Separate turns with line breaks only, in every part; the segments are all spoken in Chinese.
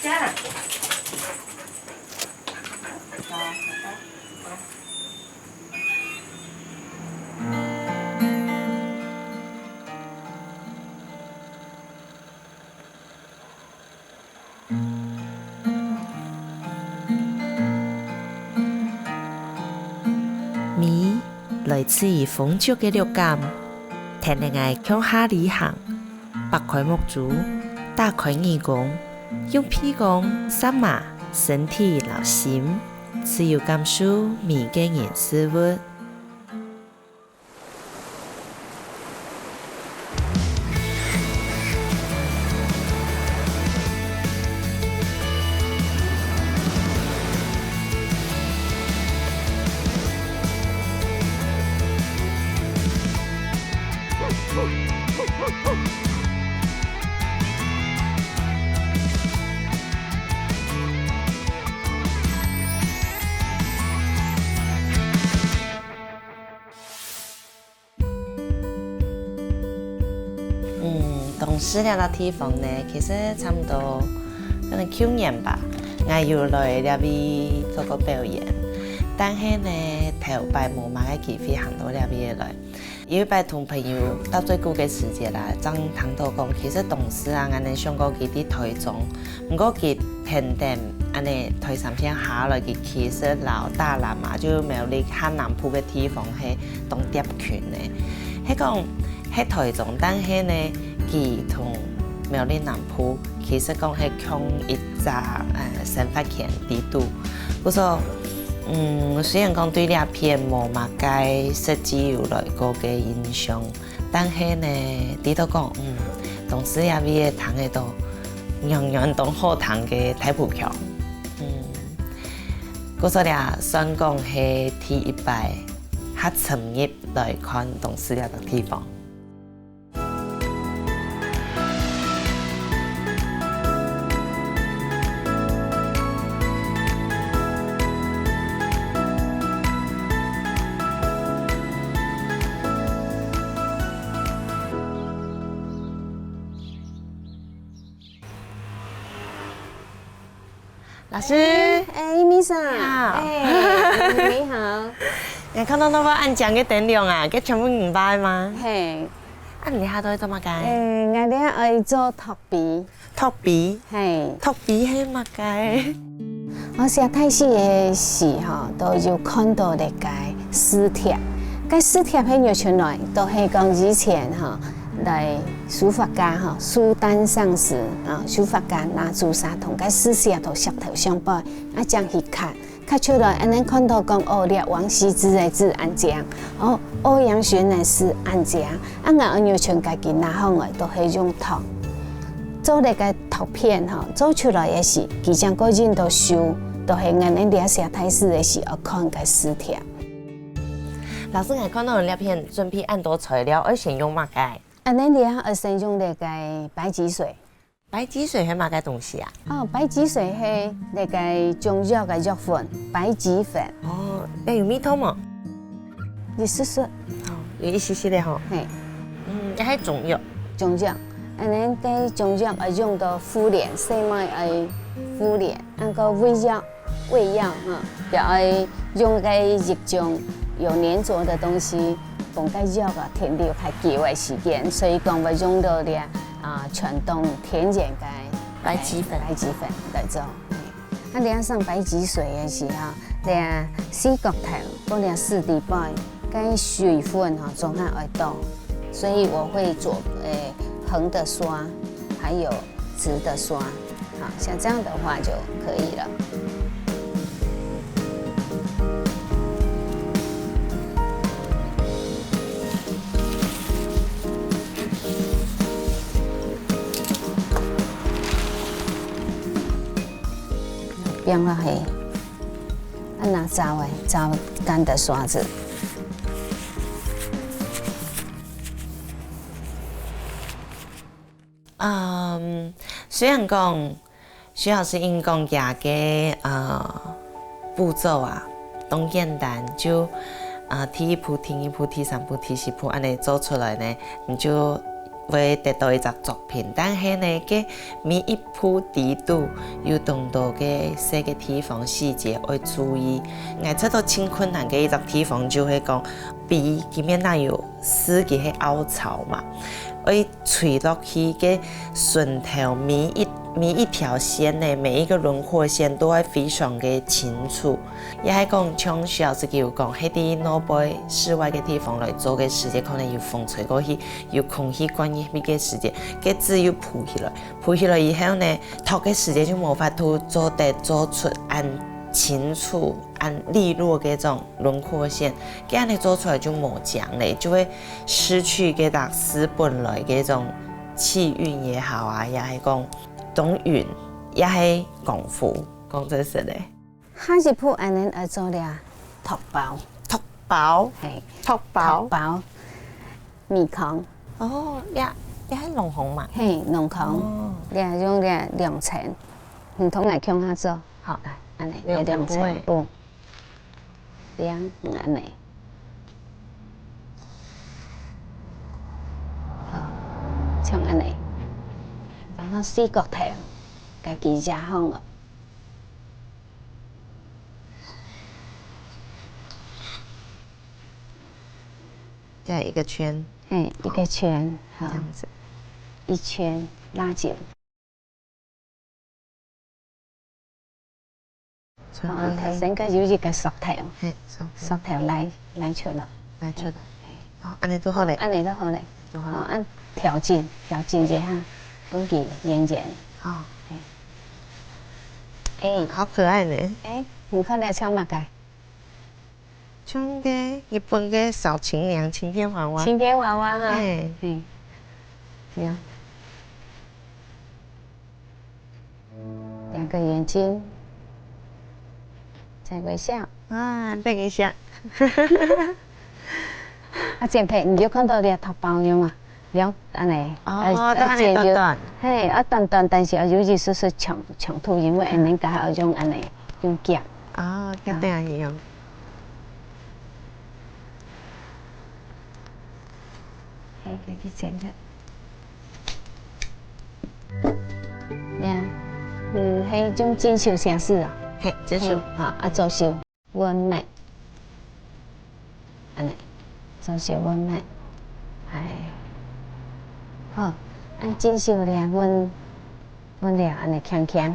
加。
米来自于丰足嘅绿感，天然嘅向下旅行，拔开木竹，打开耳孔，用屁股杀麻身体留心，自由感受米嘅人事物。董事了嘅地方呢，其實差唔多可能去年吧，我又來呢邊做個表演，但係呢頭擺冇乜嘅機會行到呢邊來。有一擺同朋友到最久嘅時節啦，爭談到講，其實董事啊，我哋想過佢啲台中，唔過佢平定安尼台三線下來嘅，其實老大南嘛，就沒有你較南部嘅地方係東蝶群嘅，係講喺台中，但係呢。佢同苗栗南部其實講係強一扎生發權地度，不過雖然講對呢片冇乜嘅實際有來過嘅影響，但係呢，啲都講同時也邊嘅糖喺度，樣樣都好糖嘅太普強，嗰時咧算講係第一擺較深入來看同時咧嘅地方。老師，
米莎，
好，
你好。
你看到那個按獎嘅燈亮啊，佢全部唔擺嗎？
嘿，
你下都做乜嘅？
我哋愛做托比。
托比，
嘿，
托比係乜嘅？
我寫太史嘅時候，都有看到呢個史帖。個史帖喺入出來，都係講以前來書法家蘇丹上士書法家拿朱砂同個史寫圖石頭相擺，將去看出來，咱看到講列王羲之的字按這樣，歐陽詢的詩按這樣，我入出家己拿好來都係用圖做那個圖片做出來也是，佢將個人都收，都係我哋了解太史的時候看個史帖。
老師，我看到呢片準備按多材料，而先用乜嘅？
咱了先用那個白芨水。
白芨水係乜嘅東西啊？
白芨水係那個中藥嘅藥粉，白芨粉。
有味道嗎？
你試試。
有一絲絲的吼。
係。
一係中藥。
中藥，咱啲中藥用到敷臉，細麥愛敷臉，個胃藥又愛用個一種有粘着的東西。講個藥停留較久的時間，所以講我用到啲傳統天然嘅白芨粉來做。你上白芨水嘅時候，你四角頭嗰四滴擺，跟水分總係愛多，所以我會做橫的刷，還有直的刷，像這樣的話就可以了。變了係，拿找乾的刷子。
雖然講徐老師因講嘅步驟啊，都簡單，就第一步、第二步、第三步、第四步，安尼做出來呢，你就会得到一只作品，但是呢，佮每一步地图有同多嘅细嘅地方细节要注意。我出到真困难嘅一只地方，就会讲笔里面那有丝嘅系凹槽嘛，要垂落去嘅顺条每一条线呢，每一个轮廓线都会非常的清楚。也系讲，像徐老师佢有讲，喺啲诺贝室外嘅地方来做嘅世界，可能要风吹过去，要空气关于呢个世界，嘅字要铺起来，铺起来以后呢，托嘅世界就无法度做出按清楚、按利落嘅种轮廓线，咁样你做出来就冇讲咧，就会失去嘅达斯本来嘅种气韵也好啊，也系讲。懂韵也系功夫，讲真实嘞。
下一步安尼要做了托包，
嘿，
托包，米糠。
哦，也系浓红嘛。
嘿，浓糠，你用两层，唔同来向下做。好，来，安尼两层，不，两安尼。好，像安尼。然后四角头，家己加好了。
再一个圈，
一个圈，好，
这样子，
一圈拉紧。好，头先个有一个缩头，缩头拉出来，
好，安尼都好嘞，
安尼都好嘞，好，按调整一下，分给圆圆。
好，
好
可爱呢。
你看来唱乜嘅？
像个日本嘅小晴娘、晴天娃娃。
晴天娃娃啊，行，两个眼睛，再微笑。
啊，等一下。
剪皮你就看到你头包了嘛？了，安尼。
哦，都安尼短。
嘿，短，但是有一丝丝长度，因为安尼加要用安尼用夹。
哦，夹这样用。
嘿，给去剪的。呀，迄种锦绣城市啊。
嘿，锦绣。
做绣纹眉，安尼，做绣纹眉，好，按锦绣了纹了，安尼锵。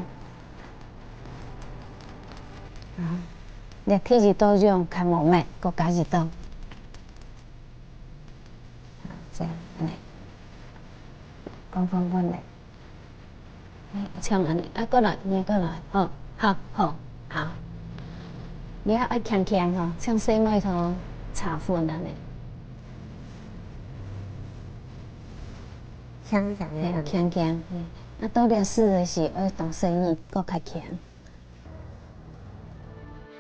你剃一刀用看无眉，搁加一刀，这样安尼，方纹嘞，像安尼，过来，好。你要爱锵吼，像细麦头茶粉安尼。锵，到了试的是要当生意，搁较强。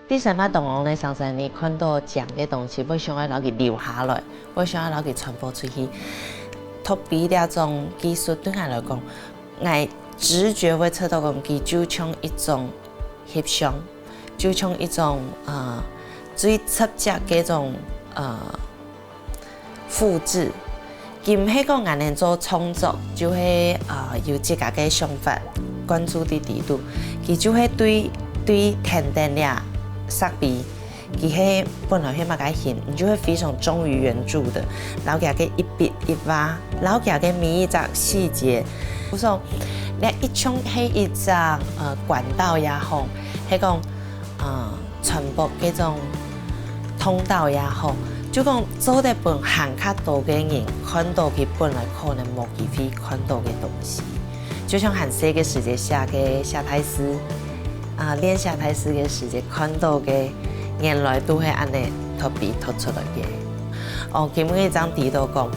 第三摆同行咧，上山你看到讲嘅东西，要想要攞佢留下来，要想要攞佢传播出去。托比呢种技术对我来讲，我直觉会测到讲，佢就像一种翕相，就像一种最直接嘅种复制。佢唔係講硬係做創作，就係有自家嘅想法，關注啲地圖，佢就係對天燈呀設備，佢係本來係乜嘅型，你就會非常忠於原著的，然後佢嘅一筆一畫，然後佢嘅每一隻細節，我說你一種係一隻管道也好，係講傳播嗰種通道也好。就講做得本行較多嘅人看到佢本來可能冇機會看到嘅東西，就像韓式嘅世界下嘅下台詩，練下台詩嘅世界看到嘅原來都係安尼特別突出來嘅。今日張提到講，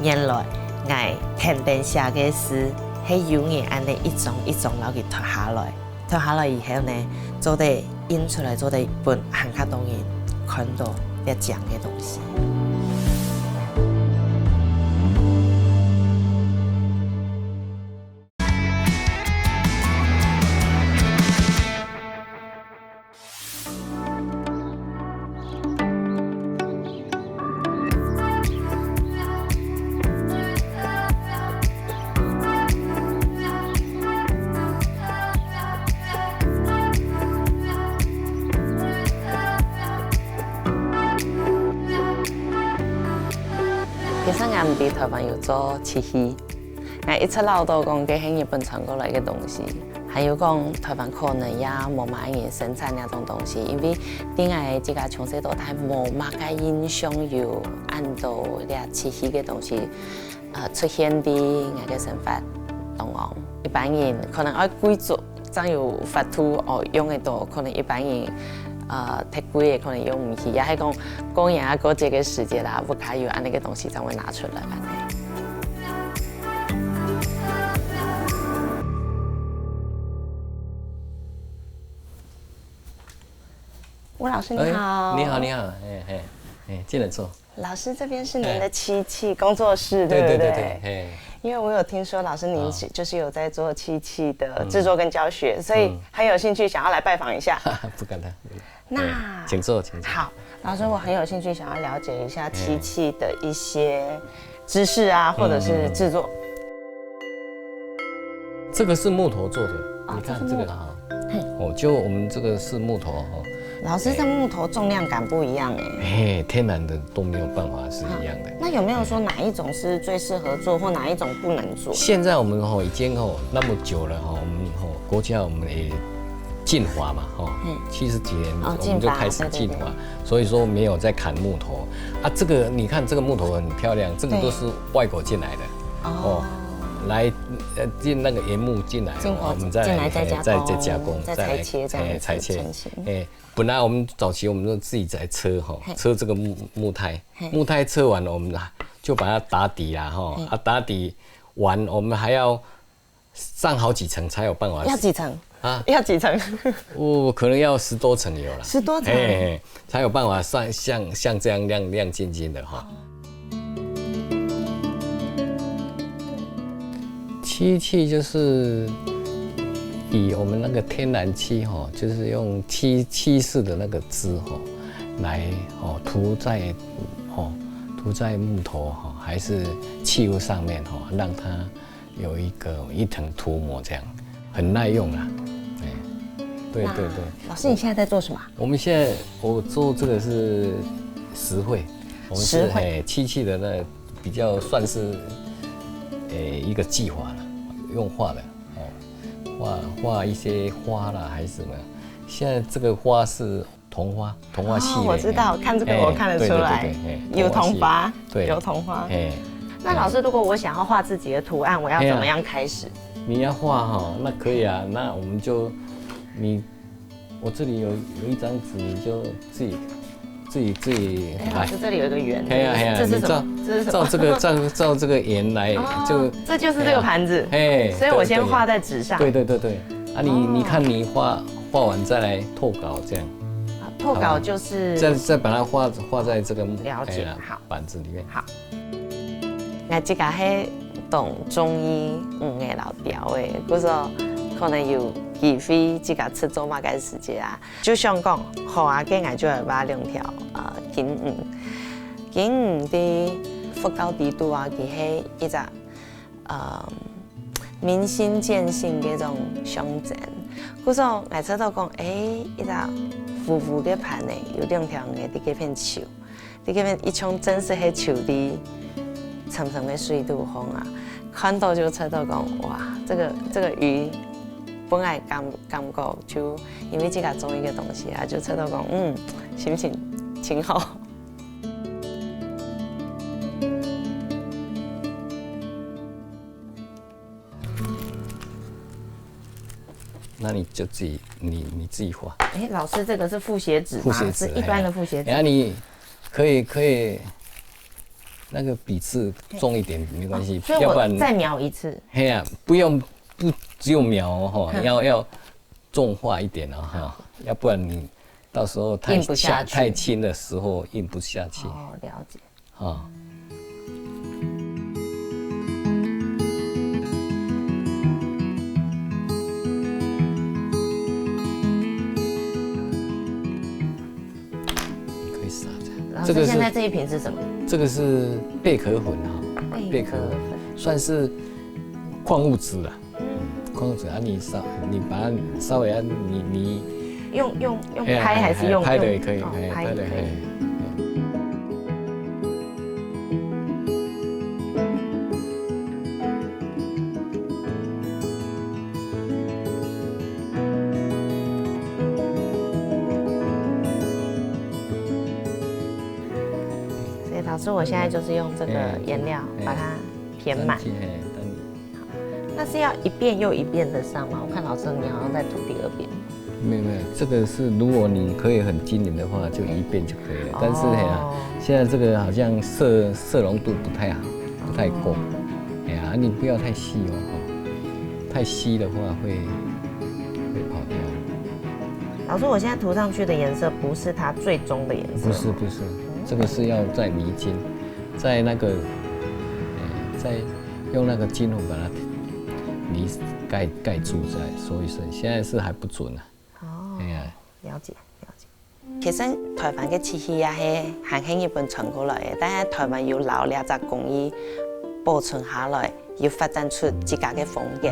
原來我天燈下嘅詩係永遠安尼一種一種攞佢脱下來以後呢，做得印出來，做得本行較多人看到。要讲的东西。俺唔伫台湾有做漆器，我一直老到讲，这是日本传过来的东西。还有讲台湾可能也无嘛人生产那种东西，因为顶下这个从小到大无嘛个印象有按到俩漆器的东西，出现伫我个生活当中。一般人可能爱贵族，才有法度用得到，可能一般人太贵的可能用唔起，也系讲公演啊，过这个时节啦，不可以有按那个东西才会拿出来。吴老师你好，
你好，进来坐。
老师这边是您的漆器工作室，对不对？
对。
因为我有听说老师您就是有在做漆器的制作跟教学，所以很有兴趣想要来拜访一下。
不敢当。
那
请坐。
好，老师，我很有兴趣想要了解一下漆器的一些知识啊，或者是制作。
这个是木头做的，你看这个哈，就我们这个是木头哈。
老师，这木头重量感不一样
天然的都没有办法是一样的。
那有没有说哪一种是最适合做，或哪一种不能做？
现在我们已经那么久了我们国家我们也进化嘛70几年我们就开始进化，所以说没有在砍木头啊。这个你看这个木头很漂亮，这个都是外国进来的来进那个原木进来，我们再加工，
再裁切这样
裁切。本来我们早期我们都自己在车车这个木胎车完了，我们就把它打底啦打底完我们还要上好几层才有办法。
要几层啊？要几层？
可能要10多层有了。
10多层，
才有办法像这样亮晶晶的漆器就是以我们那个天然漆就是用漆式的那个汁来涂在木头还是器物上面让它有一层涂抹，这样很耐用啊。对。
老师，你现在在做什么？
我做这个是石绘，我们是漆器的那比较算是一个技法了，用画的画一些花啦还是什么。现在这个花是桐花系列。我
知道，看这个我看得出来，有桐花，
对，
有桐花。那老师，如果我想要画自己的图案，我要怎么样开始？
你要画那可以啊，那我们就我这里有一张纸，你就自己。
老师，这里有一个圆。
这是什么？照这个圆来就。
这就是这个盘子。所以我先画在纸上。
对。啊，你看你画完再来透稿这样。
透稿就是
再把它画在这个板子里面。好。
我这个是懂中医的老调的，故说可能有机会这个吃做嘛个时间啊。就像讲，好啊，今日就会把2条金鱼的佛教地图啊，其是一个明心见性的种象征。故说我猜到讲，一个浮浮的盘呢，有2条鱼伫这片树，伫这片一种真实的树的层层的水土风啊，看到就猜到讲，哇，这个鱼本来感觉就因为这个中医的东西啊，就猜到讲，心情挺好。
那你就你自己画。
老师，这个是复写纸吗？是一般的复写纸。
然后你可以那个笔刺重一点没关系，
所以我再描一次。
不只有描要重画一点要不然你到时候太轻的时候印不下去。
了解。现在这一瓶是什么？
这个是贝壳粉贝壳粉算是矿物质啦，矿物质啊，你把它稍微你
用拍还是用
拍的也可以，拍的可以。
师，我现在就是用这个颜料把它填满。那是要一遍又一遍的上吗？我看老师你好像在涂第2遍。
没有，这个是如果你可以很均匀的话，就1遍就可以了。但是现在这个好像色浓度不太好，不太够。哎呀，你不要太稀哦，太稀的话会跑掉。
老师，我现在涂上去的颜色不是它最终的颜色。
不是，这个是要在泥金，在那个，再用那个金粉把它泥盖住再说一声。现在是还不准啊。哎呀，
了解。其实台湾嘅漆器啊，係韓興日本傳過來嘅，但係台灣要留2隻工藝保存下來，要發展出自家嘅風格。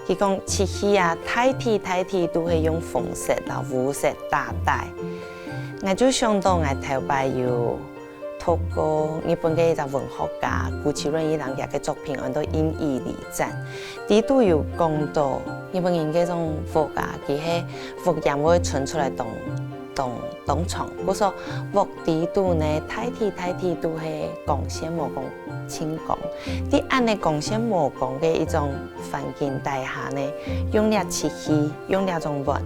佢講漆器啊，大體都係用紅色啦、烏色搭帶。我就想到我頭擺要透過日本嘅一個文學家谷崎潤一郎嘅作品，按到英義禮讚，啲都要講到日本人嘅種風格，佢係福音會傳出來當場，我說屋地度呢，大體都係光線無光清光，啲按呢光線無光嘅一種環境底下呢，用啲漆器，用啲種雲，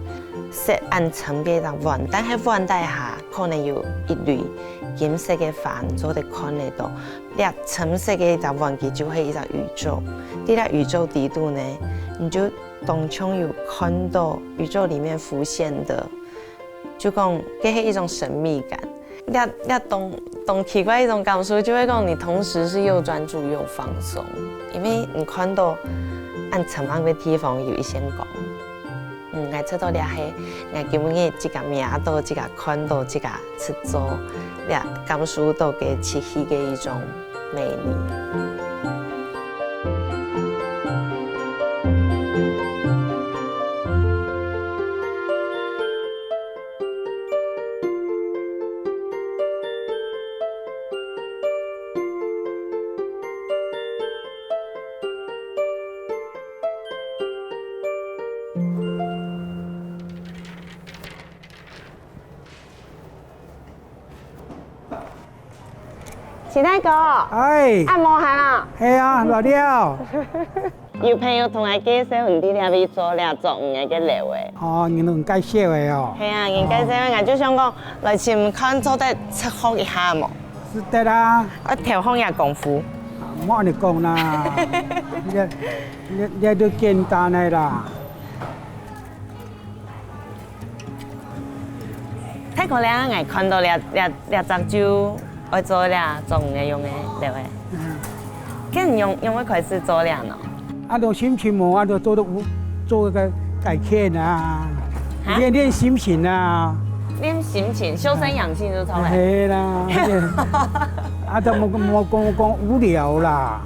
色暗沉嘅一種雲，但係雲底下可能有一縷金色嘅帆做得看得到，啲橙色嘅一種雲佢就係一個宇宙，啲個宇宙地度呢，你就當場有看到宇宙裡面浮現的。就講，這是一種神秘感。你懂奇怪一種感受，就會講你同時是又專注又放鬆，因為你看到按沉暗嘅地方有一線光。我知道你係我基本嘅這個名到，這個看到，這個製作，你感受到嘅漆器嘅一種魅力。時大哥，按摩下啦。
係啊，來了。
有朋友同我介紹你哋邊做兩種嘅料嘅。
哦，你能介紹嘅哦。
係啊，人介紹我就想講來前看做得出學一下冇。
是的啦。
我調學下功夫。
唔好你講啦，你都簡單嘅啦。
睇過咧，我看到兩隻就。我做俩種嘅用嘅料嘅，咁用乜開始做俩呢？
啊，都心情冇啊，都做個改變啊，練心情啊。
練心情，修身養性就錯啦。
係啦，啊都冇講無聊啦。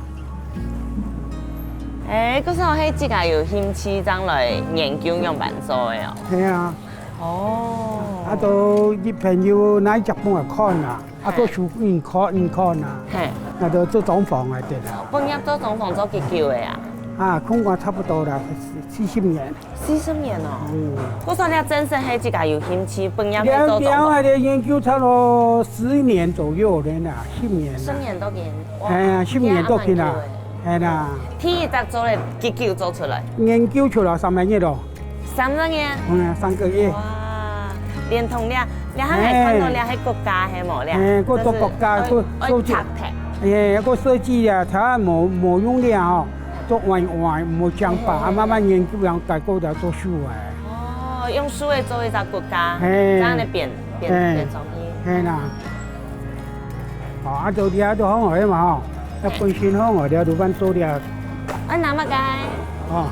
嗰時候喺自家有興趣將來研究用辦做嘅哦。
係啊。
哦。
啊，都啲朋友嚟日本嚟看啊。啊，都做看啊，啊，都做總房嚟的啦。
本業做總房做幾久嘅啊？
啊，空過差不多啦，40年。
40年哦。我說你真正係自己有興趣，本業係做總房。
我哋研究差不多10年左右嘅啦，10年。10
年都見。
係啊，10年都見啦，係啦。
第一隻做嚟幾久做出來？
研究出來3個月咯。
3個月
？3個月。
哇！連同你係看到你係國家係冇咧？
個做國家個設計，個設計啊，睇冇用料哦，做玩冇講法，慢慢研究然後改過嚟做書誒。
哦，用書嚟做一個國家，這樣嚟變裝備。
係啦。哦，啊做啲都好學嘛嗬，一本身好學啲都揾做啲。啊，
哪乜嘅？
哦，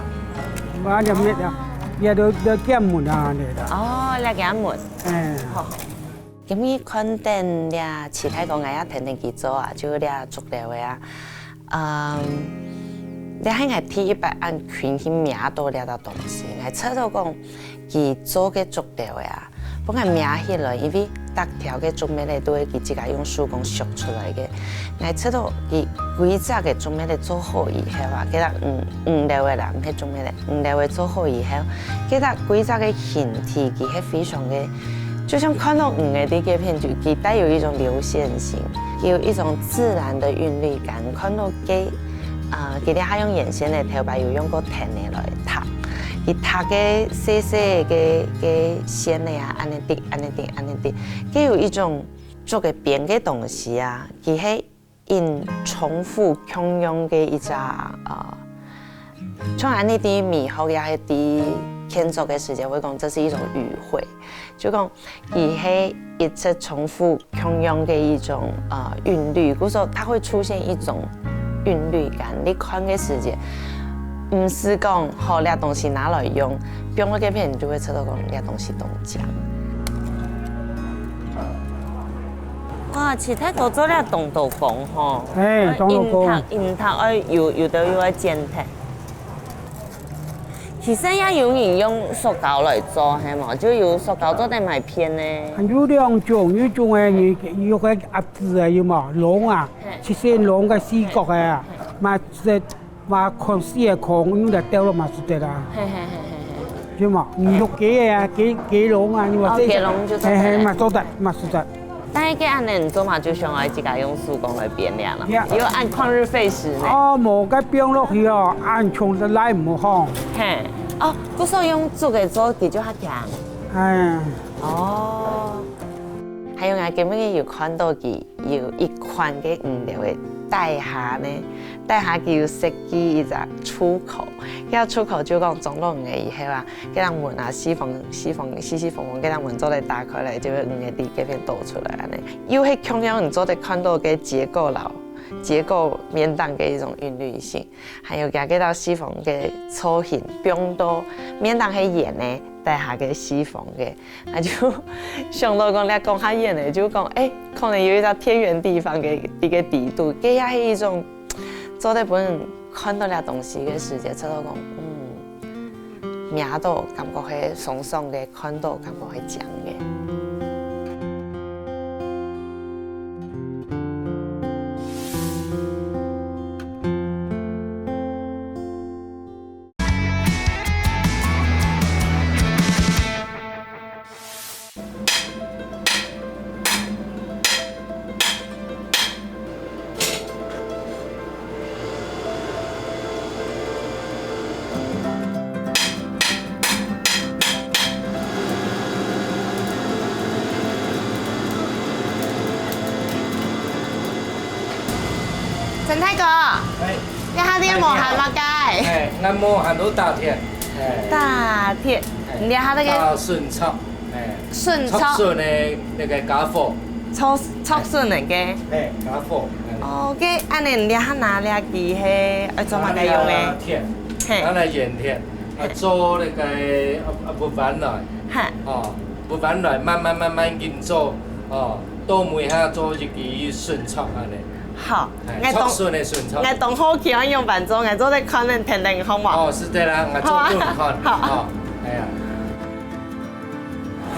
我入面啊。也都檢門啊，你啦。
哦，你檢門。好。咁你肯定你其他個藝天天去做啊，就你足療嘅啊。你喺我第一擺按群去名到你個東西，我猜到講佢做嘅足療嘅啊，幫佢名起來，因為搭條嘅做咩咧都係佢自家用手工削出來嘅。我猜到佢規則嘅做咩咧做好以後啊，佢五療嘅啦，唔係做咩咧，五療嘅做好以後，佢規則嘅形體佢係非常嘅就像看到鱼的这片，就它带有一种流线型，有一种自然的韵律感。看到给佢哋还用原先的头发有用过藤的来ทัก，伊ทัก嘅细细嘅线的啊，安尼滴，佢有一种做嘅变嘅东西啊，佢系因重复共用嘅一只像安尼啲美好也系啲天作嘅时间会讲，这是一种语汇，就讲伊系一直重复共用嘅一种韵律，故说它会出现一种韵律感。你看嘅时间，唔是讲好俩东西拿来用，用咗嘅片你就会知道讲俩东西都讲。哇，其他都做了动豆工吼，
哎，动豆工，
银头有都要剪剔。其實也有人用塑膠來做，係嘛？就用塑膠做啲麥片咧。
有兩種，一種誒有個鴨子啊，有嘛龍啊，切些龍嘅四角嘅，嘛看絲嘅殼，用嚟雕落嘛是得啦。係。有嘛？你用雞啊，雞龍啊，你話
雞龍就做得。
嘛做得，嘛是得。
但係嘅安尼做嘛，就上來自家用手工來變靚啦。要按曠日費時呢。
哦，冇嘅變落去哦，按從得來唔好。
嘿。哦，嗰時候用竹嘅做比較較強。
係。
哦。還有我今日有看到佢有一款嘅物料嘅帶下呢，帶下佢要設計一隻出口，嗰出口就講裝落嘅以後啊，嗰人門啊細縫，嗰人門做嚟打開嚟，就會嘅啲嗰片倒出來安尼。又係同樣你做得看到嘅結構面當嘅一種韻律性，還有嗰道細縫嘅粗形，變到面當係圓呢。帶下嘅西縫嘅，他就想到講你講下遠嘅，就講可能有一個偏遠地方嘅一個地度，佢也係一種做得本人看到了東西嘅時節，知道講名到感覺係爽爽嘅，看到感覺係正嘅。陳太哥，你下啲磨鞋乜雞？
按摩很多大鐵，
大鐵，你下啲
嘅順促，
順促
順嘅那個家貨，
促順嚟嘅，
家貨。
哦，嘅安尼你下拿你機係愛做乜嘅用嘅？
鐵，拿來鹽鐵，做那個不翻來，不翻來慢慢咁做，到每下做一個順促安尼。
好，
我
當好奇我用板做，我做得看能聽得好嘛？
哦，是的啦，我做都看，好，係啊。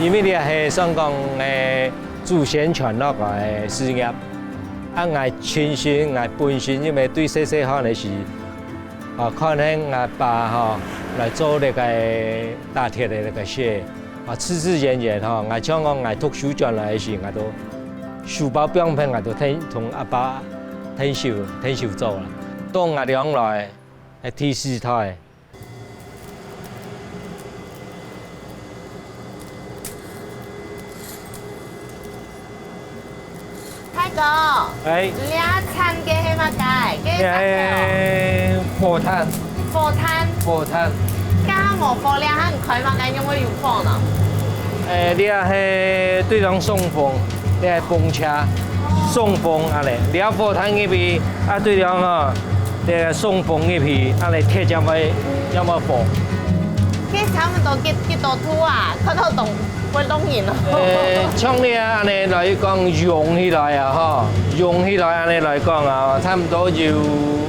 因為呢係香港嘅祖先傳落來嘅事業，我親身我本身因為對細細漢嘅時，看見我爸來做那個打鐵的那個鞋，自自然然我將我讀書轉來嘅時，我都書包標品我都同阿爸聽手做啦。當我兩來係第四胎。
太哥，你餐嘅係乜雞？
係火炭。火炭。
家冇火兩行開乜雞？有冇有火呢？
你係對上送風，你係風車送風安尼。你火炭嗰邊對上你送風嗰邊安尼鐵有冇火？
佢差唔多幾多土啊？佢都動。
從你安尼來講用起來啊，用起來安尼來講啊，差唔多要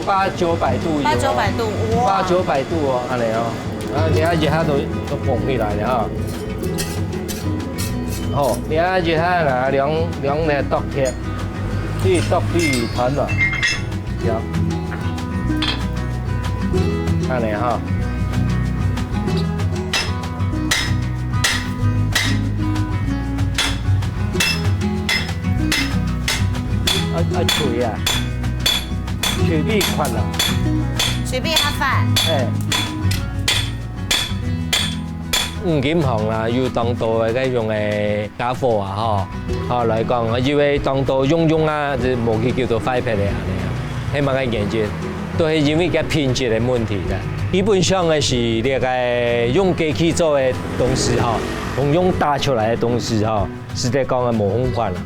800-900度。
800-900度，哇
！800-900度哦，安尼哦，你一熱下都膨起來了好，你一熱下啦，兩個剁鐵，對剁對團咯，有，安尼哈。脆啊，脆米宽啦，
随便下饭。
嘿。金行啦，要當到嘅嗰種嘅家伙啊，嚟講，因為當到用啊，就冇去叫做快撇嚟啊，起碼嘅研究都係因為個品質嘅問題嘅。基本上嘅是呢個用機器做嘅東西同用打出來嘅東西實際講係冇相關啦。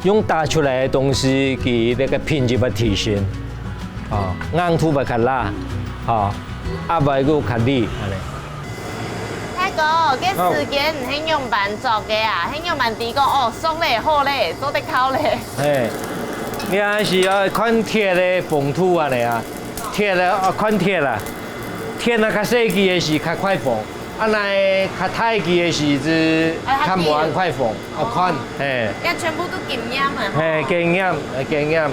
用打出來嘅東西，佢呢個品質不提升，硬土不較辣，壓白個較利，
太哥，這時間唔係用板做嘅啊，係用板地講哦，鬆咧好咧，做得好咧。
嘿，你係是要看鐵嘅縫土啊你啊，鐵嘅看鐵啦，鐵啊較細機嘅是較快縫，啊那較大機嘅是就較無咁快縫，看，嘿。
一全部都經驗啊。
嘿，經驗。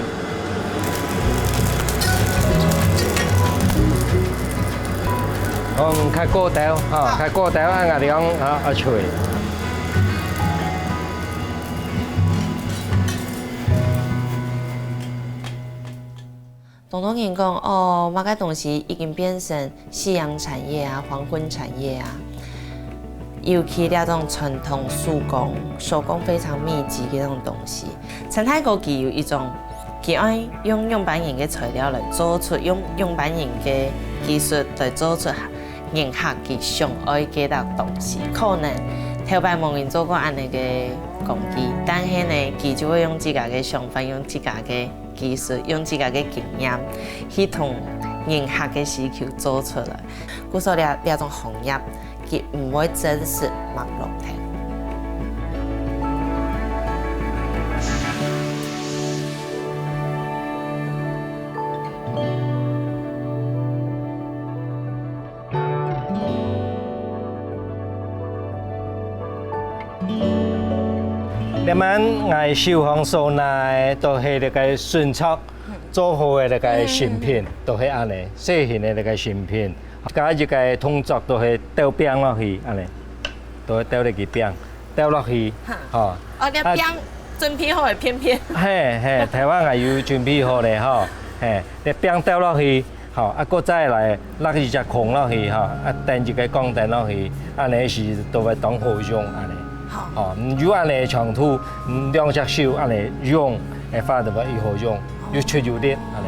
較高調，較高調啊！我哋講脆。
當人講哦，某個東西已經變成夕陽產業啊、黃昏產業啊，尤其那種傳統手工非常密集嘅那種東西。陳太哥佢有一種，佢愛用板型嘅材料來做出，用板型嘅技術來做出迎合佢上愛嘅那東西。可能頭擺冇人做過安尼嘅工具，但係呢，佢就會用自家嘅想法，用自家嘅技術，用自家嘅經驗，去同迎合嘅需求做出來。故所呢種行業，佢唔會真實沒落停。
你們愛收藏所內都係那個迅速做好的那個成品，都係安尼細型的那個成品。加一個動作都係倒餅落去，安尼都係倒入去餅，倒落去，哦，
你餅準備好嘅片片。
嘿，台灣也有準備好的吼，嘿，你餅倒落去，吼，再再來落一隻空落去，吼，墊一個鋼墊落去，安尼是都會當好用，安尼。哦，如果安尼長途，兩隻手安尼用，會發到以後用，越出越力，安尼。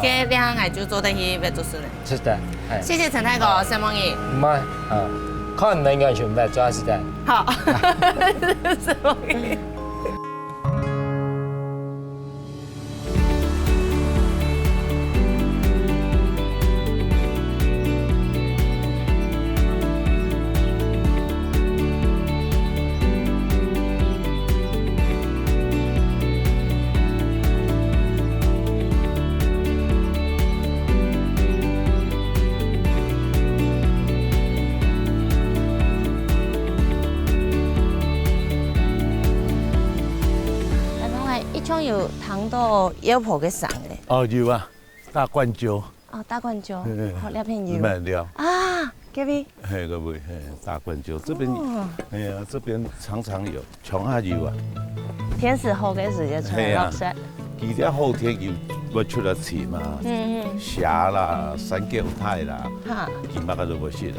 嘅兩個就做得去要做事呢。
是的，
謝謝陳太哥，謝夢怡。
唔係，可能唔完全唔係做是的。
好，謝夢怡。有糖到腰婆嘅上咧。
哦，有啊，大冠椒。
哦，大冠椒，好兩片油。
咩料？
啊，嗰邊。
係個味，係大冠椒，這邊，哎呀，這邊常常有，長下有啊。
天時好嘅時就出嚟落雪。
而家後天要要出嚟吃嘛，蝦啦、三腳菜啦，佢乜都冇食啦。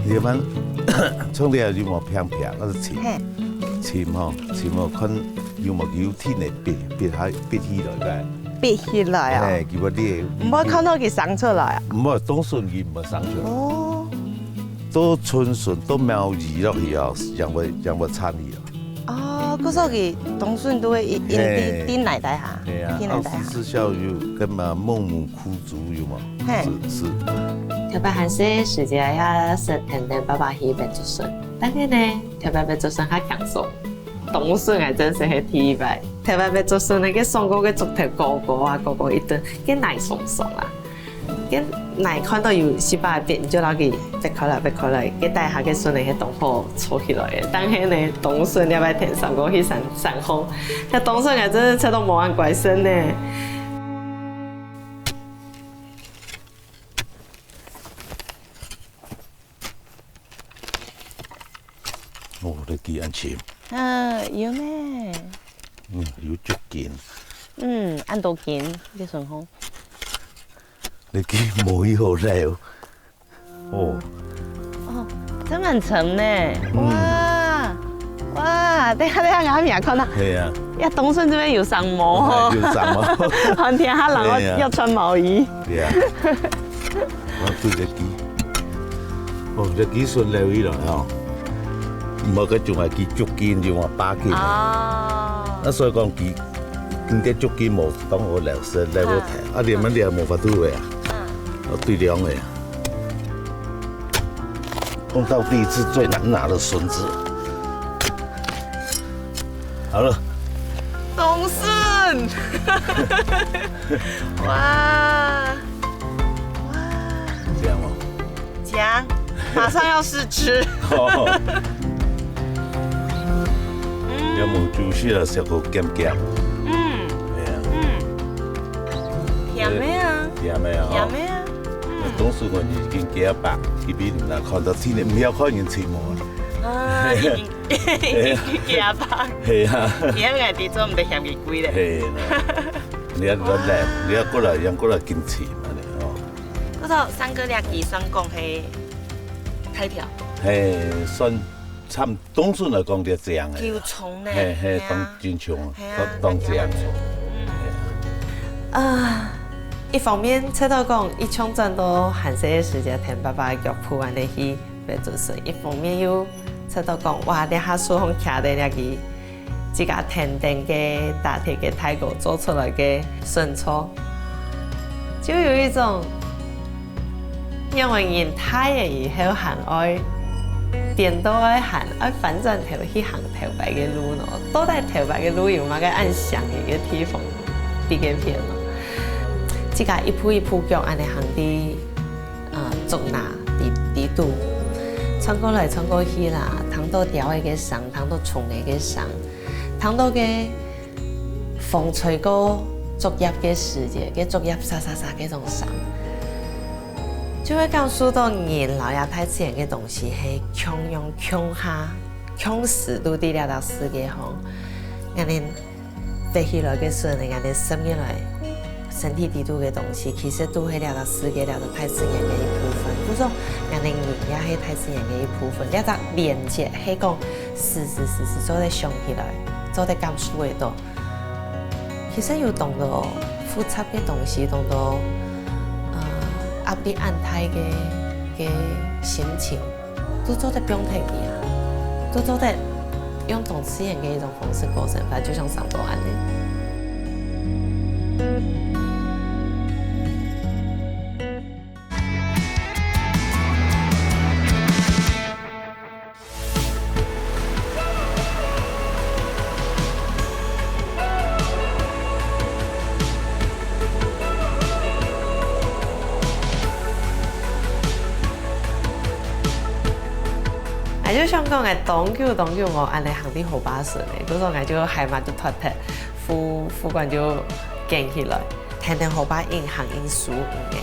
你們從啲有冇平平嗰啲鉗鉗看有冇有天嚟別起來嘅，
別起來啊！
係叫嗰啲唔
可以看到佢生出來啊！
唔係冬筍佢唔係生出來，哦，都春筍都苗兒落去啊，讓我參與啊！
哦，嗰時候佢冬筍都會因啲奶底下，
係啊，24孝有跟嘛孟母哭竹有冇？是。
特別係些時節遐食肯定爸爸去白竹筍，但係呢特別白竹筍較強爽，冬筍係真係係天白。特別白竹筍呢，佢送過嘅竹頭個個一頓，佢奶鬆鬆啊，佢奶看到有西巴變就攞佢掰開來，佢帶下嘅筍呢係凍好搓起來嘅，但係呢冬筍你咪天上過去散風，佢冬筍係真係吃到冇人怪身呢。
鸡安切。
有呢。
有足劲。
按多劲，你顺风。
你鸡冇好料。哦，
真蛮沉呢。哇，等下我面看到。
系啊。
呀，东顺这边有长毛。
有长毛。
寒天他人要穿毛衣。
对啊。我对只鸡，只鸡顺料伊啦吼，唔好佢仲係雞足筋，仲話把筋。所以講雞，點解足筋冇當我料食料好睇，連乜料冇法度嘅啊，我對量嘅。碰到第一次最難拿的筍子，好了。
冬笋，哇！
这样吗？
讲，马上要试吃。
要冇煮起来食個鹹鹹。係啊。
甜咩啊？
甜咩啊？
甜咩啊？
冬笋我已經幾100，呢邊嗱看到天唔要看見全部啊。
已經幾100。
係啊。
而家我哋做唔得嫌幾貴咧。
係啦。你一攞嚟，你一過來，人過來見錢啊你哦。
嗰套三個兩雞算講係太條。
係算差唔冬笋嚟講就正嘅。
叫重呢？
係當真重，當正嘅。
一方面，出到講一衝賺到閒時嘅時間，聽爸爸嘅腳鋪安尼去嚟做事；一方面又出到講，哇！你下數紅徛在那個自家田定嘅大鐵嘅太鼓做出來嘅筍草，就有一種因為人太嘅以後行愛點都愛行，愛反轉頭去行頭擺嘅路咯，到底頭擺嘅路有乜個按想嘅地方啲嘅片咯。自家一步一步腳安尼行啲竹拿啲度，穿過來穿過去啦，睇到吊嘅嘅聲，睇到蟲嘅嘅聲，睇到嘅風吹過竹葉嘅時節，嘅竹葉沙沙沙嘅種聲，就會告訴到人老爺太自然嘅東西係強用強下強勢度啲了到世界上，人哋飛起來嘅時候，人哋生起來。身體底度嘅東西，其實都係了到世界了到太自然嘅一部分。不過，人哋也係太自然嘅一部分。一個連接係講時做得想起來，做得感受得到。其實有當到複雜嘅東西，當到壓迫安泰嘅心情，都做得不用提記啊，都做得用種自然嘅一種方式過生活，就像上島安尼。就香港嘅當叫我安尼行啲好巴順嘅，嗰陣我就係嘛就脫脫，副官就驚起來，聽好巴應行應輸嘅。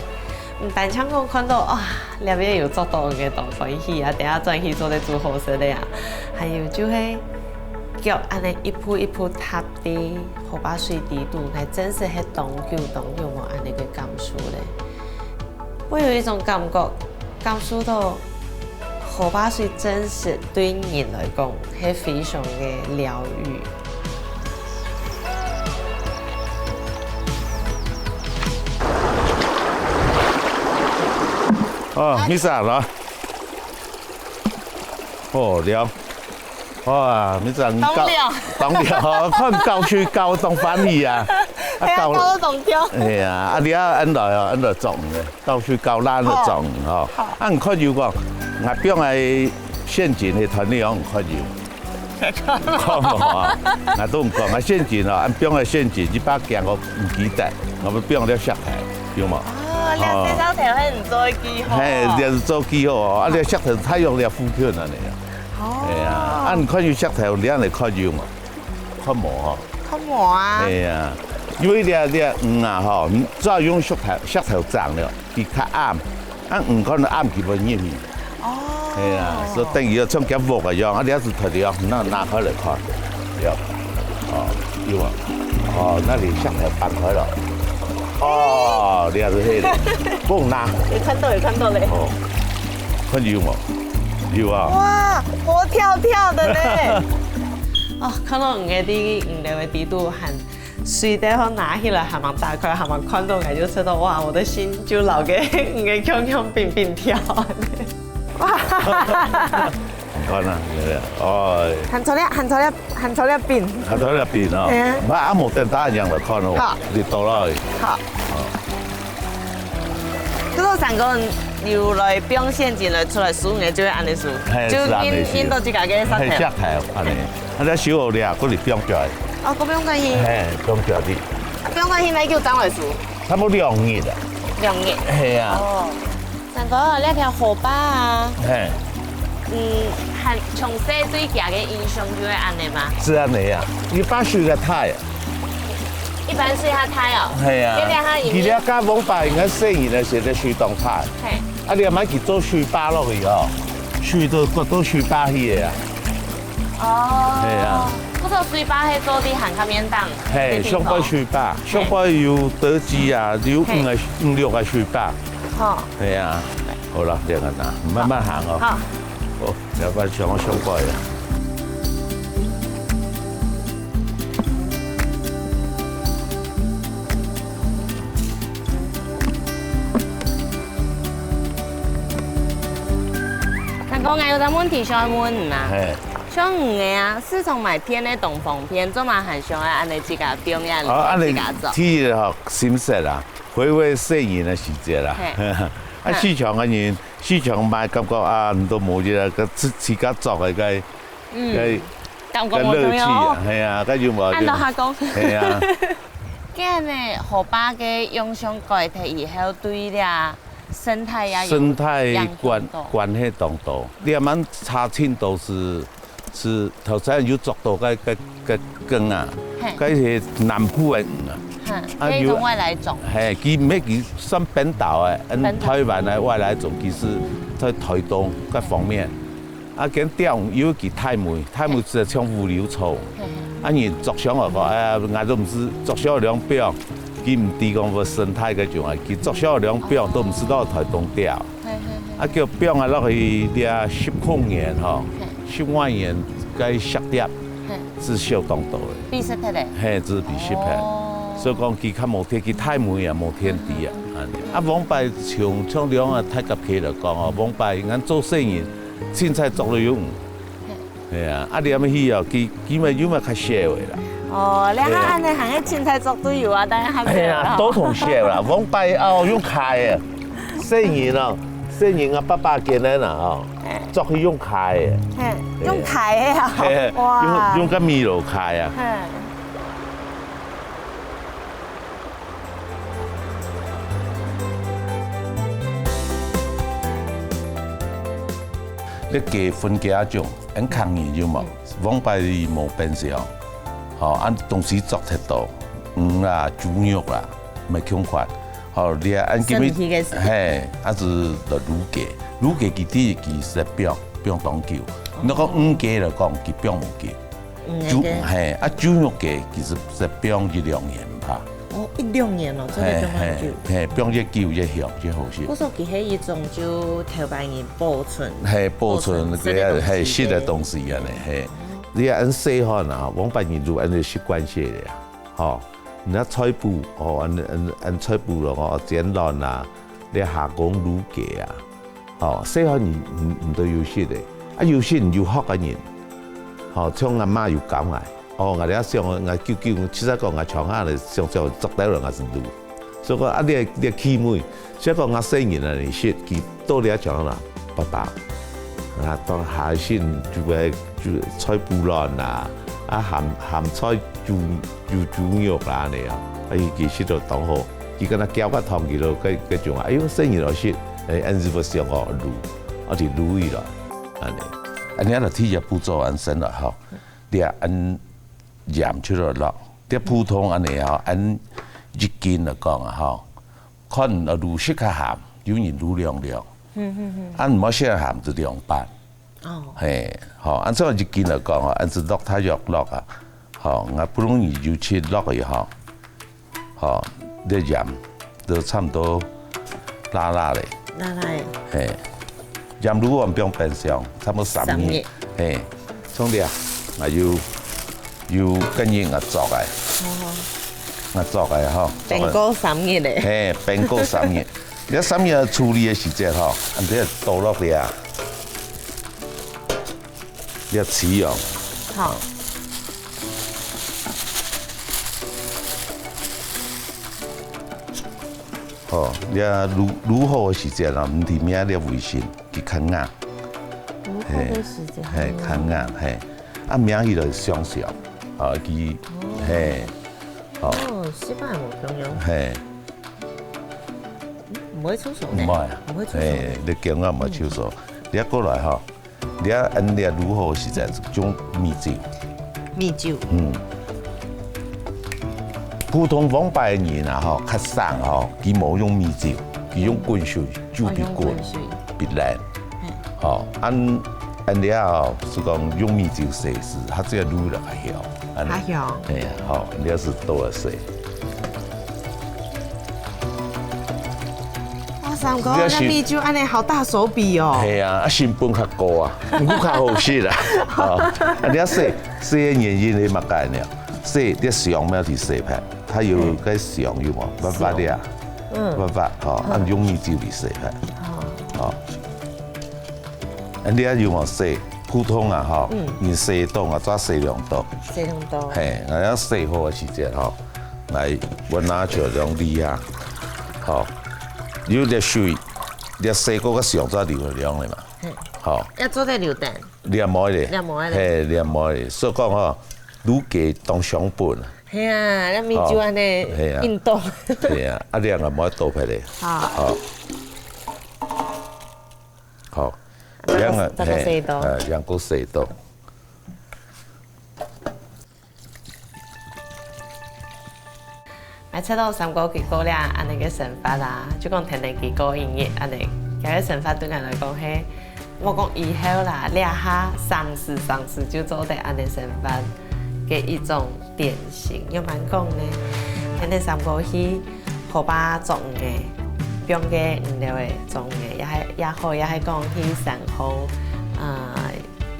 唔但香港看到啊，裏邊有做到嘅當歡喜啊，等下轉去做得做好食嘅啊，還有就係腳安尼一步一步踏啲好巴水地度，係真係係當叫我安尼嘅感受咧。我有一種感覺，感受到。河巴水真是對人來講係非常嘅療愈。
咩事啊？了。哇！咩事？當了，看教區教當翻譯啊。
教都當掉。
係啊，你按來種嘅，教區教爛嚟種哦。唔看要講。我邊係現前嘅團隊，我唔看要，看無啊！我都唔講，我現前啊，按邊係現前，一百件我唔記得，我邊了石頭，有冇？
兩隻手頭係唔做記號。
係，就是做記號啊！你石頭太用你富強啊你啊！係啊，唔看要石頭，你嚟看要嘛？看無啊？
看無啊？
係啊，因為你啊吼，只要用石頭長了，佢較暗，唔可能暗佢唔入去。系啊，所以等于要像夹木一样，啊，你要是头条，那拿开来看，要，哦，有啊，哦，那里下来搬开了，哦，你还是黑的，不拿，
有看到嘞。
哦，看有冇？有啊。
哇，活跳跳的呢！哦，看到五个啲五六个地图很水底好拿起来，还蛮打开，还蛮看到，我就知道哇，我的心就留嘅五个锵锵冰冰跳。哇！
看啦，哦，
行錯一邊。
喺台入邊啊，唔係阿無定打人嚟看咯，你到啦。
好。嗰個成個要來表現進來出來數嘅，就係安尼數，就印到自家嘅身體。
係石頭安尼，啊啲小學咧，嗰啲表咗。
哦，嗰表緊先。
係表咗啲。
表緊先，你叫長來數。
差唔多2月啊。
2月。係啊。哦。成個呢條河壩啊。係。很從細對家嘅印象就係安尼嘛。
是安尼啊，一般水嘅太啊。
一般水下太哦。
係啊。佢哋家往擺應該細年嘅時候水當太。係。啊，你又買佢做水壩落去哦，水都水壩去嘅啊。哦。係啊。
嗰個水壩係做啲鹹卡麵檔。
係，上擺水壩，上擺有德基啊，有5、6個水壩。好。係啊。好啦，這樣啊，慢慢行哦。好。好，要不然上我上過嚟。
成個我有啲問題想問啊。係。像五個啊，是從買片的東風片，做嘛很想要按你自家表演，自家做。
天學閃色啦，回味細年嘅時節啦。啊，市場嘅人，市場買感覺啊，唔到冇嘢啦，個自家作嘅嘅樂趣啊，係啊，跟住話。
按到下講。
係啊。
咁呢，河壩嘅影響改替以後對啦生態呀，
生態關係當多。你啱查清都是頭先有捉到個根啊，嗰係南部嘅啊。
可以從外來種。係，
佢唔係佢算本島嘅，台灣嘅外來種，其實在台東嗰方面。啊，咁釣有佢太梅是像烏柳草。啊，人作上嚟講，我都唔知作上兩標，佢唔知講個生態嗰種啊，佢作上兩標都唔知道台東釣。啊，叫標啊落去啲10公元嗬，10萬元嘅石碟，是相當多嘅。
比實體咧？
係，只比實體。所以講佢較冇天，佢太梅啊冇天地啊，啊往擺從兩啊太極旗嚟講哦，往擺啱做生意，凊彩做到用，係啊，啊你咁去哦，佢咪有咪較少嘅啦。
哦，你睇下你行嘅凊彩做都有啊，但係係
係啊，都同少啦，往擺哦用開啊，生意咯，生意啊爸見咧嗱哦，做去用開嘅，
用開啊，
哇，用個米爐開啊。你雞分幾啊種，按抗議就冇，往擺冇變相，好按東西做太多，魚啦、豬肉啦，咪強款，好你按幾米，係，啊是就滷雞佢啲佢實標當叫，你講魚雞嚟講佢標冇叫，係啊豬肉雞其實實標1-2年吧。
哦，1-2年咯，真係咁久。
係，變隻舊隻香隻好些。
嗰時候佢係一種就頭擺年保存。
係保存嘅係新嘅東西啊！係，你按細漢啊，往擺年做按你習慣些嘅，嗬。你菜脯哦，按菜脯咯，我煎卵啊，你下講滷雞啊，哦，細漢唔都有識嘅，啊有識唔要學嘅人，哦，像阿媽有教我。哦，我哋一上我叫，其實講我長下嚟上作底落我是滷，所以講啊你起妹，所以講我細年啊你識，佢多啲長啦，爸爸，啊當下先就係菜脯卵啊，啊鹹菜煮肉啦你啊，啊佢識到當好，佢跟他攪個湯佢咯，佢種哎呦細年我識，按住個上我滷，我哋滷佢咯，安尼就睇下步驟安先啦嗬，你按鹽出嚟落，啲普通安尼啊，按1斤嚟講啊，嗬，可能滷適較鹹，有人滷涼涼，唔好先鹹就涼拌。
哦，
嘿，好，按照日見嚟講啊，按照落太陽落啊，好，我不容易油切落以後，好，啲鹽都差唔多辣辣的。
辣辣的。
嘿，鹽如果唔用冰箱，差唔多3日。嘿，從啲啊，我要跟住我做嘅。我做嘅嗬。
冰過3日咧。
嘿，冰過3日。你3日處理嘅時節嗬，按啲倒落嚟啊。要起用，
好，
哦，你卤好嘅時節啦，唔甜咩？你微信佢較硬，
卤好嘅時節
係較硬，係啊名佢就上小，啊佢係，
哦，西班牙冇咁樣，
係
唔會出手
唔係，
唔會出手，
你叫我唔係出手，你一過來嗬。你按你如何是在種米酒？
米酒。
普通往拜嘅人啊，嗬，較省嗬，佢冇用米酒，佢用滾水煮別滾，別爛。嗬，按你啊，是講用米酒洗是，它只要滷了較香。
較香。
係啊，好，你要是多了洗。
三哥，那米酒安尼好大手筆哦。
係啊，成本較高啊，唔較好食啦。你要洗嘅原因你乜解呢？洗啲上咩去洗拍，它有個上有冇？辦法啲啊，辦法哦，按用米酒嚟洗拍。哦，你要有冇洗？普通啊，嗬，你洗凍啊，再洗2度。
洗2度。
係，我要洗好嘅時節嗬，嚟我拿住兩粒啊，好。有啲水，你洗嗰個上咗流量嚟嘛？好。
要做啲流蛋。
你又冇咧？
你又冇咧？
係，你又冇咧。所以講嗬，滷雞當上本啊。
係啊，那米酒安尼運動。
係啊，你又冇得倒俾你。
好。
好。
兩個洗到。
兩個洗到。
我切到3個幾個咧，安尼個生法啦，就講天天幾個營業安尼，有個生法對我來講係，我講以後啦，你下嘗試就做得安尼生法嘅一種典型。要慢講咧，天天3個去河巴種嘅，邊個唔料嘅種嘅，也好，也係講去上好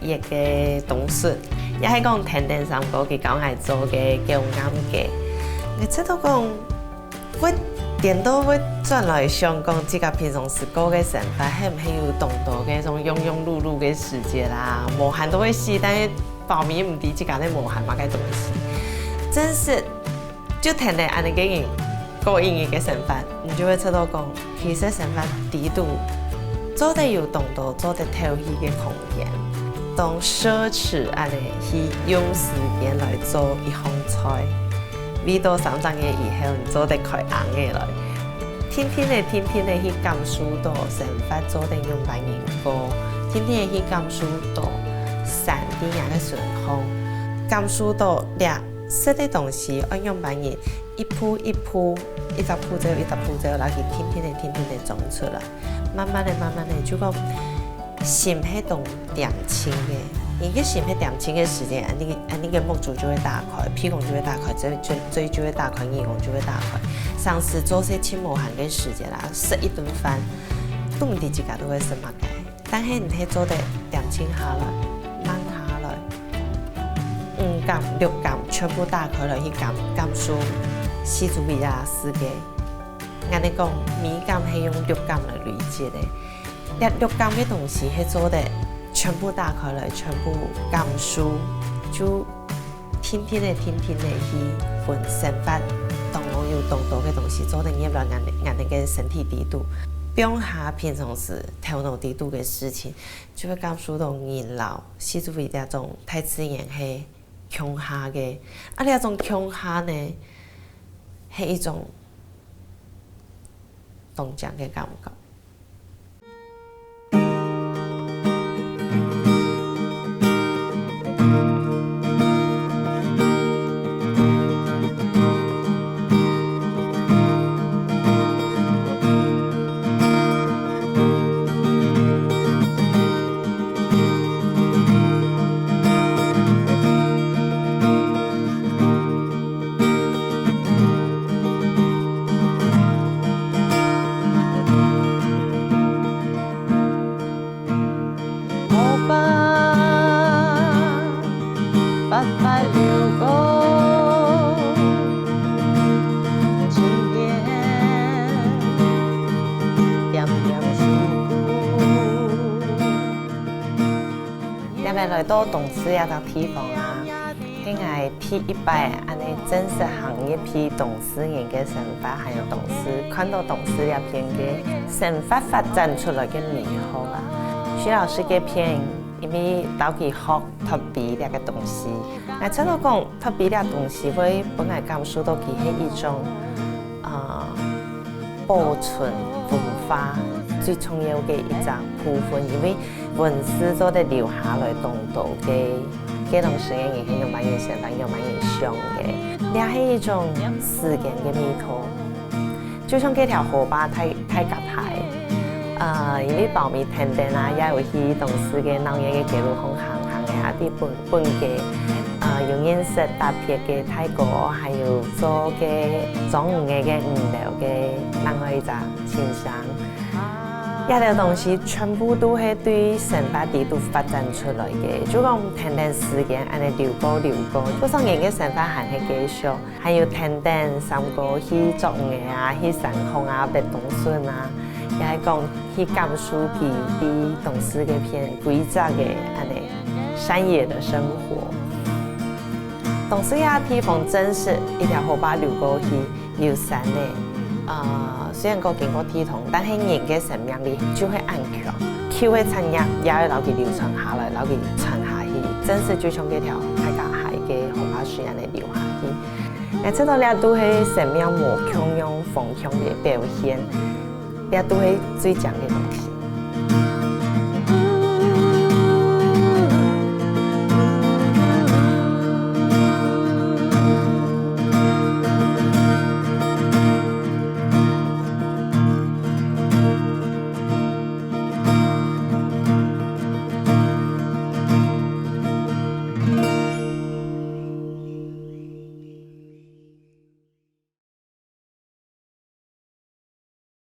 一個冬筍，也係講天天3個佢講係做嘅叫啱嘅。你知道講，我點都會轉來想講，自家平常時過嘅生活，係唔係有動到嘅種庸庸碌碌嘅世界啦？無限都會死，但係保密唔啲，自家咧無限嘛嘅東西。真是就聽你安尼嘅人過營業嘅生活，你就會知道講，其實生活地度做得有動到，做得透氣嘅空間，當奢侈安尼去用時間來做一項菜。味道上漲嘅以後，你做得開硬嘅來，天天的去感受到生活做得用百年過，天天的去感受到山啲嘢嘅順風，感受到倆食啲東西按用百年一鋪一鋪，一隻鋪仔一隻鋪仔，然後天天的種出來，慢慢的就講心係動點清嘅。你個心係點清嘅時間，你個目珠就會打開，屁股就會打開，嘴就會打開，耳孔就會打開。上次做些輕無限嘅時間啦，食一頓飯，都唔知自家都會食乜嘅。但係你係做得點清下來，慢下來，5感6感全部打開來去感受西祖比亞世界。我哋講美感係用6感來理解嘅，呢6感嘅東西係做得。全部打開來，全部感受，就天天的去分生活當中有動到嘅東西，做得入來我哋嘅身體底度，變下平常時頭腦底度嘅事情，就會感受到人老，是做為一種太自然係強下嘅，呢一種強下呢係一種動靜嘅感覺。来到董事遐个地方啊，迄个第一摆安尼正式行业批董事人嘅想法，还有董事看到董事那边嘅想法发展出来嘅美好啊。徐老师嘅片，因为到佢学特别那个东西，我知道讲特别那东西会本来感受到佢係一種保存文化最重要嘅一個部分，因為文字都得留下來當道嘅東西嘅影響，有乜嘢想法，有乜嘢想嘅，呢係一種時間嘅彌托。就像嗰條河壩太夾排，因為保密停電啊，也有去董事嘅農業嘅記錄行嘅下啲本嘅。用顏色搭配嘅泰國，還有做嘅種嘅原料嘅另外一個欣賞，一啲東西全部都係對成塊地都發展出來嘅。就講停電時間，安尼流過，就算人嘅成塊行係繼續，還有停電三個去種嘅啊，去上空啊，別冬筍啊，也係講去感受佢啲董事嘅片規則嘅安尼山野的生活。董事遐地方真是一條河壩流過去，有山的。雖然講經過地圖，但係人嘅生命力就會安強，佢嘅產業也會留佢流傳下來，留佢傳下去。真是就像嗰條大家海嘅河壩水安尼流下去。我知道呢都係生命無窮用、豐胸嘅表現，呢都係最強嘅東西。